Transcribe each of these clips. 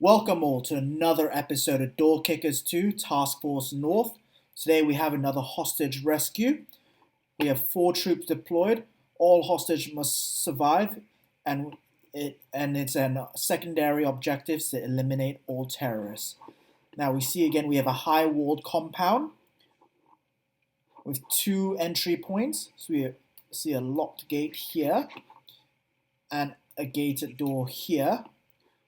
Welcome all to another episode of Door Kickers 2 Task Force North. Today we have another hostage rescue. We have 4 troops deployed. All hostage must survive, and it's an secondary objective to eliminate all terrorists. Now we see again we have a high walled compound with 2 entry points. So we see a locked gate here and a gated door here.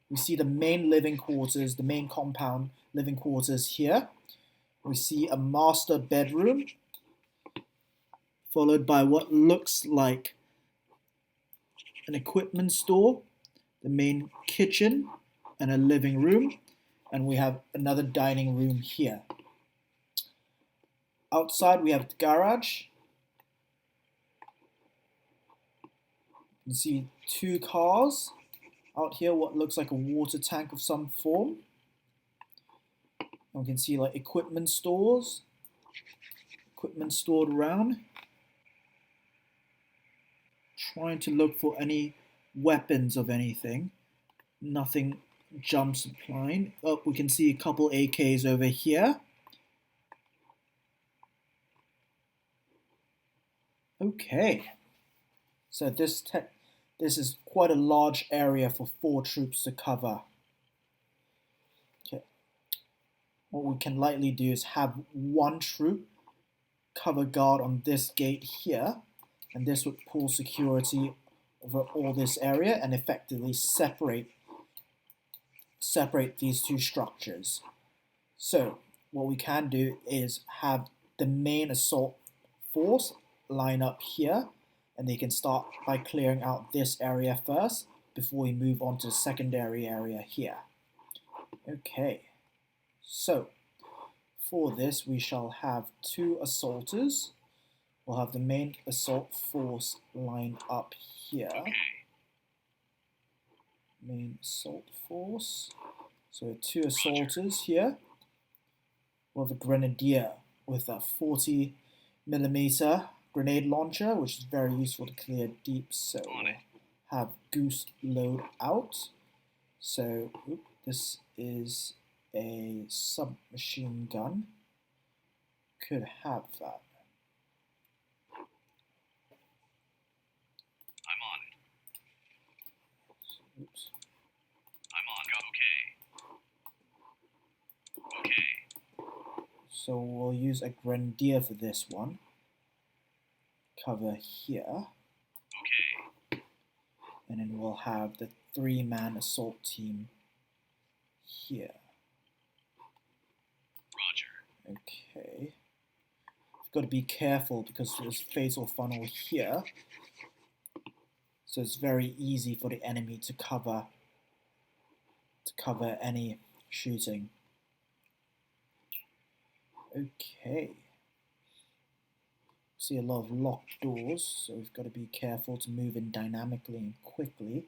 We see the main living quarters, the main compound living quarters here. We see a master bedroom, followed by what looks like an equipment store, the main kitchen, and a living room. And we have another dining room here. Outside we have the garage. You can see 2 cars. Out here what looks like a water tank of some form. And we can see like equipment stores, equipment stored around. Trying to look for any weapons of anything. Nothing jumps applying. Oh, we can see a couple AKs over here. Okay. So this is quite a large area for 4 troops to cover. Okay. What we can likely do is have 1 troop cover guard on this gate here, and this would pull security over all this area and effectively separate these 2 structures. So what we can do is have the main assault force line up here, and they can start by clearing out this area first before we move on to the secondary area here. Okay, so for this we shall have 2 assaulters. We'll have the main assault force lined up here. Main assault force. So 2 assaulters here. We'll have a grenadier with a 40mm grenade launcher, which is very useful to clear deep. So we'll have Goose load out. So this is a submachine gun. Could have that. I'm on it. Oops. I'm on. Okay. So we'll use a grenadier for this one. Cover here. Okay. And then we'll have the 3-man assault team here. Roger. Okay. We've got to be careful because there's fatal funnel here. So it's very easy for the enemy to cover any shooting. Okay. See a lot of locked doors, so we've got to be careful to move in dynamically and quickly.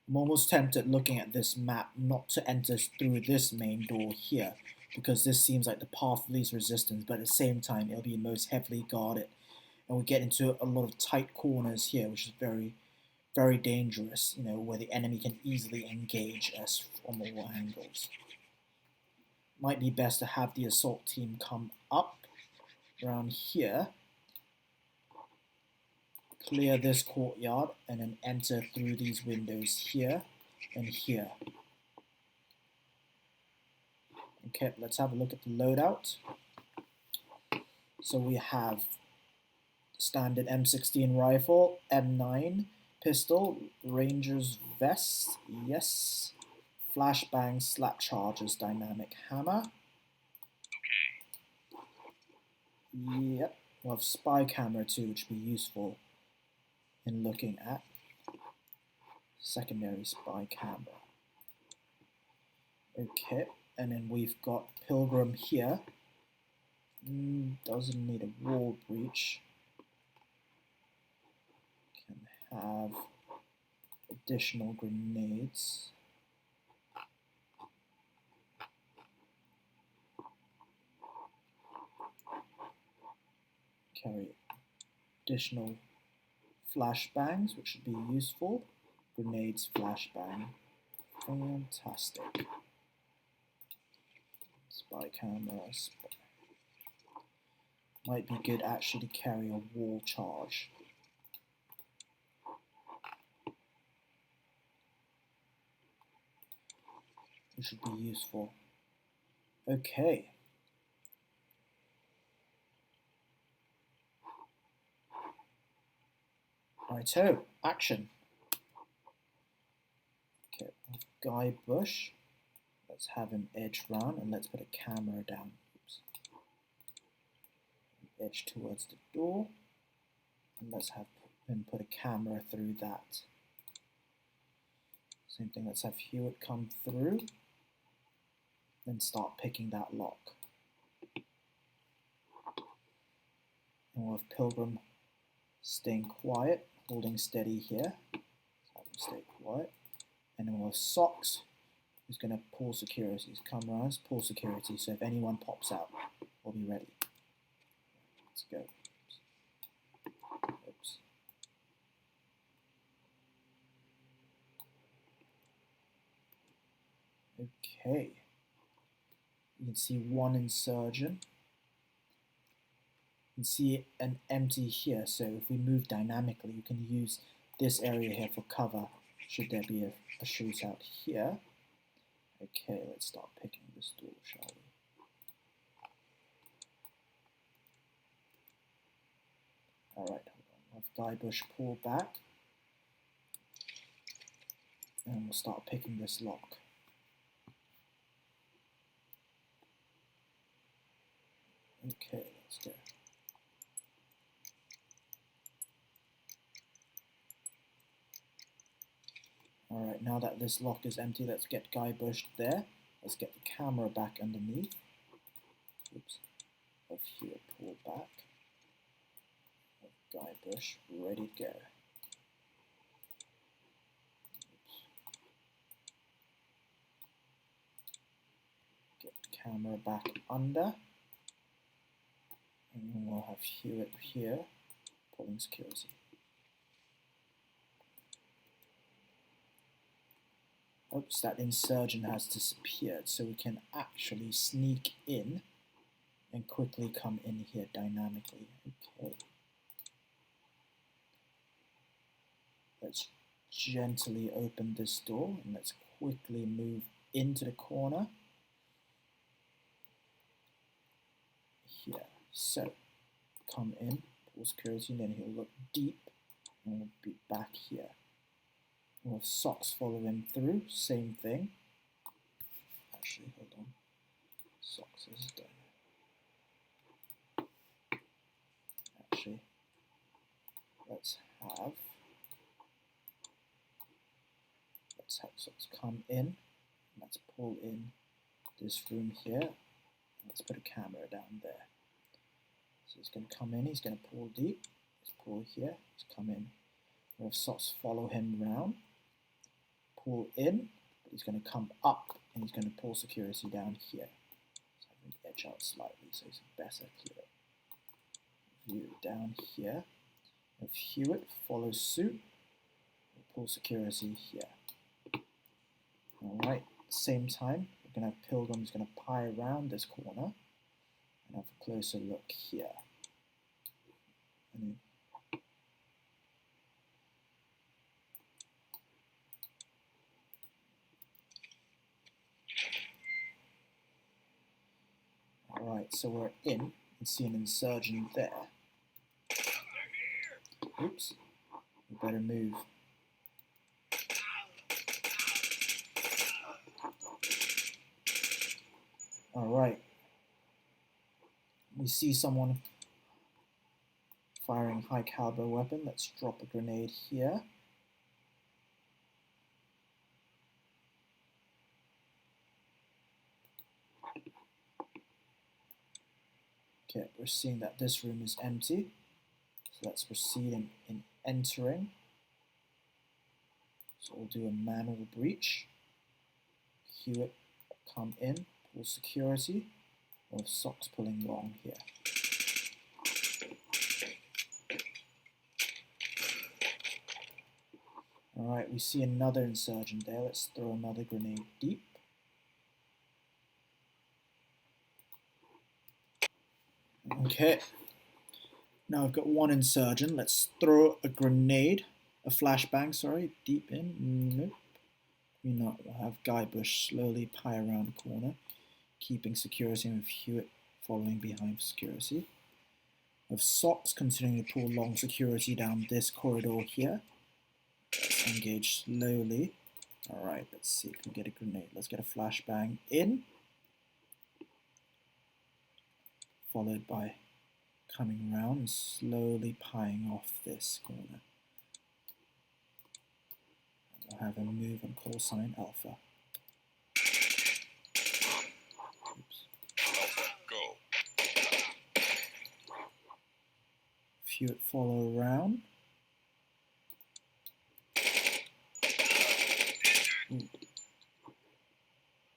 I'm almost tempted looking at this map not to enter through this main door here, because this seems like the path of least resistance, but at the same time it'll be most heavily guarded. And we get into a lot of tight corners here, which is very, very dangerous, where the enemy can easily engage us from all angles. Might be best to have the assault team come up around here, clear this courtyard, and then enter through these windows here and here. Okay, let's have a look at the loadout. So we have standard M16 rifle, M9 pistol, Ranger's vest, yes. Flashbang, slap charges, dynamic hammer. Okay. Yep, we'll have spy camera too, which will be useful in looking at secondary spy camera. Okay, and then we've got Pilgrim here. Doesn't need a wall breach. Can have additional grenades. Carry additional flashbangs, which should be useful. Grenades, flashbang. Fantastic. Spy camera. Might be good actually to carry a wall charge. It should be useful. Okay. Righto, action. Okay, Guy Bush. Let's have him edge round and let's put a camera down. Oops. Edge towards the door. And let's have him put a camera through that. Same thing, let's have Hewitt come through. Then start picking that lock. And we'll have Pilgrim staying quiet, holding steady here. Let's have him stay quiet. And then we'll have Socks, who's going to pull security. He's come around, pull security, so if anyone pops out, we'll be ready. Let's go. Oops. Okay. You can see one insurgent. You can see an empty here, so if we move dynamically, you can use this area here for cover should there be a shootout here. Okay, let's start picking this door, shall we? Alright, hold on. I'll have Guy Bush pull back. And we'll start picking this lock. Okay, let's go. Alright, now that this lock is empty, let's get Guy Bush there. Let's get the camera back underneath. Oops. Of Hewitt pull back. Of Guy Bush ready to go. Oops. Get the camera back under. And then we'll have Hewitt here, pulling security. Oops, that insurgent has disappeared, so we can actually sneak in and quickly come in here dynamically. Okay. Let's gently open this door and let's quickly move into the corner. Here. So, come in, pull security, and then he'll look deep, and we'll be back here. We'll have Socks follow him through, same thing. Actually, hold on. Socks is done. Actually, let's have Socks come in. Let's pull in this room here. Let's put a camera down there. So he's going to come in, he's going to pull deep. Let's pull here, let's come in. We'll have Socks follow him round. Pull in, but he's going to come up and he's going to pull security down here. So I'm going to edge out slightly so it's better clear. View down here. If Hewitt follows suit, we'll pull security here. Alright, same time, we're going to have Pilgrim who's going to pie around this corner and have a closer look here. And then alright, so we're in and see an insurgent there. Oops, we better move. Alright, we see someone firing high caliber weapon. Let's drop a grenade here. Okay, we're seeing that this room is empty. So let's proceed in entering. So we'll do a manual breach. Hewitt come in, pull security. We'll have Socks pulling long here. Alright, we see another insurgent there. Let's throw another grenade deep. Okay. Now I've got one insurgent. Let's throw a grenade, a flashbang, sorry, deep in. Nope. We not have Guybrush slowly pie around the corner, keeping security, and with Hewitt following behind for security. With Socks continuing to pull long security down this corridor here. Let's engage slowly. Alright, let's see if we can get a grenade. Let's get a flashbang in. Followed by coming around and slowly pieing off this corner. We'll have a move on call sign Alpha. Oops. Alpha, go. Hewitt follow around. Ooh. You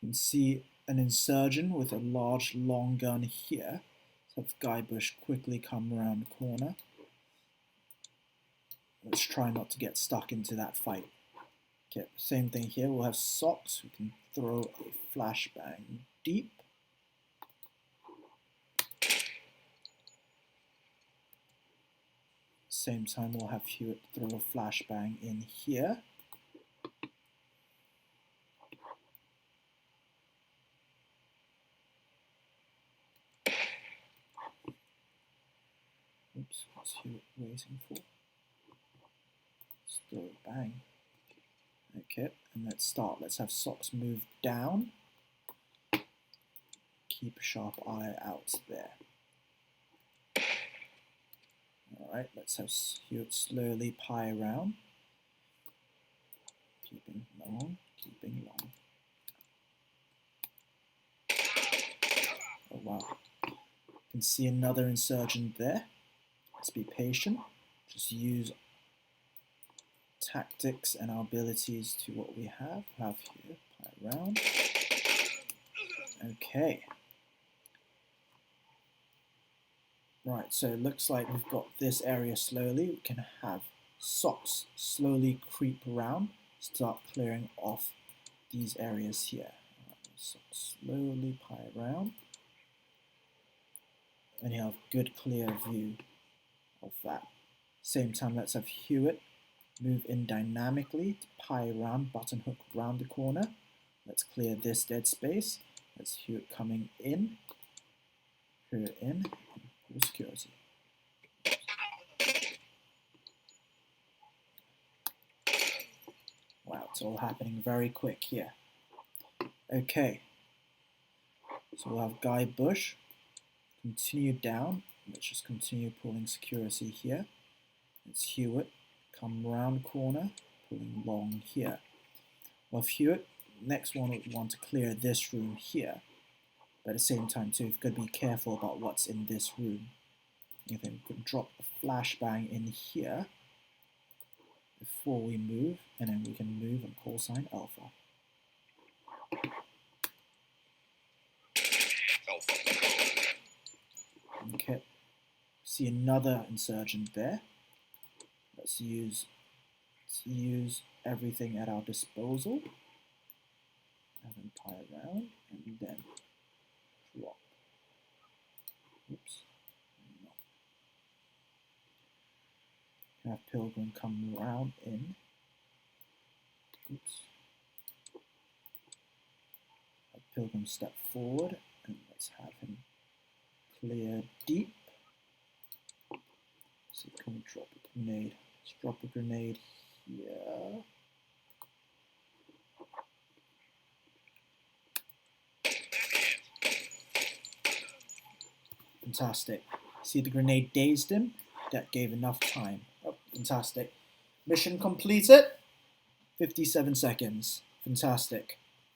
can see an insurgent with a large long gun here. So have Guybrush quickly come around the corner. Let's try not to get stuck into that fight. Okay, same thing here. We'll have Socks. We can throw a flashbang deep. Same time, we'll have Hewitt throw a flashbang in here. Oops, what's Hewitt waiting for? Let's throw a bang. Okay, and let's start. Let's have Socks move down. Keep a sharp eye out there. Alright, let's have Hewitt slowly pie around. Keeping long, keeping long. Oh wow. You can see another insurgent there. Let's be patient. Just use tactics and our abilities to what we have here. Pie around. Okay. Right, so it looks like we've got this area slowly. We can have Socks slowly creep around, start clearing off these areas here. Right, Socks slowly pie around. And you have good clear view of that. Same time, let's have Hewitt move in dynamically to pie around, button hook around the corner. Let's clear this dead space. That's Hewitt coming in. Hewitt in. Security. Wow, it's all happening very quick here. Okay. So we'll have Guybrush continue down. Let's just continue pulling security here. It's Hewitt. Come round corner, pulling long here. Well, Hewitt, next one we want to clear this room here. But at the same time too, we've got to be careful about what's in this room. And then we can drop a flashbang in here before we move, and then we can move on call sign Alpha. Alpha, go. Okay. See another insurgent there. Let's use everything at our disposal. And then pie around and then drop. Oops. No. Have Pilgrim come around in. Oops. Have Pilgrim step forward and let's have him clear deep. So can we drop a grenade? Let's drop a grenade here. Fantastic. See the grenade dazed him? That gave enough time. Oh, fantastic. Mission completed. 57 seconds. Fantastic.